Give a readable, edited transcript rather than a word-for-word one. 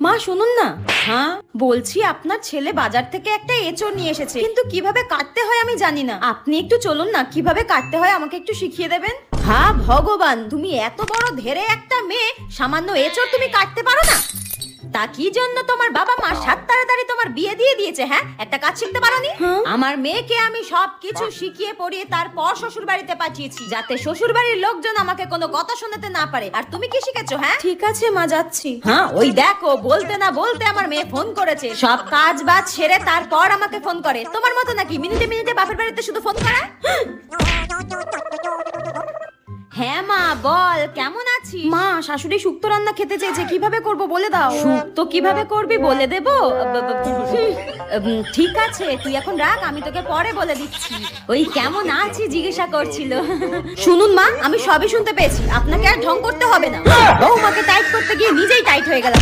মা শুনুন না। হ্যাঁ বলছি, আপনার ছেলে বাজার থেকে একটা এঁচড় নিয়ে এসেছে, কিন্তু কিভাবে কাটতে হয় আমি জানি না। আপনি একটু চলুন না, কিভাবে কাটতে হয় আমাকে একটু শিখিয়ে দেবেন। হ্যাঁ ভগবান, তুমি এত বড় ধেরে একটা মেয়ে, সামান্য এঁচড় তুমি কাটতে পারো না? তা কি জন্য তোমার বাবা মা সাত তাড়াতাড়ি তোমার বিয়ে দিয়ে দিয়েছে? হ্যাঁ, একটা কাজ শিখতে পারোনি? আমার মেয়েকে আমি সবকিছু শিখিয়ে পড়িয়ে তারপর শ্বশুর বাড়িতে পাঠিয়েছি, যাতে শ্বশুর বাড়ির লোকজন আমাকে কোনো কথা শোনাতে না পারে। আর তুমি কি শিখেছো? হ্যাঁ ঠিক আছে মা, যাচ্ছি। হ্যাঁ ওই দেখো, বলতে না বলতে আমার মেয়ে ফোন করেছে। সব কাজ বাজ সেরে তারপর আমাকে ফোন করে। তোমার মতো নাকি মিনিটে মিনিটে বাপের বাড়িতে শুধু ফোন করা? হ্যাঁ মা বল, কেমন আছিস? মা শাশুড়ি শুক্তো রান্না খেতে চেয়েছে, কিভাবে করব বলে দাও। শুক্তো কিভাবে করবি বলে দেব? ঠিক আছে তুই এখন রাখ, আমি তোকে পরে বলে দিচ্ছি। ওই কেমন আছিস জিজ্ঞাসা করছিল। শুনুন মা, আমি সবই শুনতে পেয়েছি, আপনাকে আর ঢং করতে হবে না। বৌমাকে টাইট করতে গিয়ে নিজেই টাইট হয়ে গেলাম।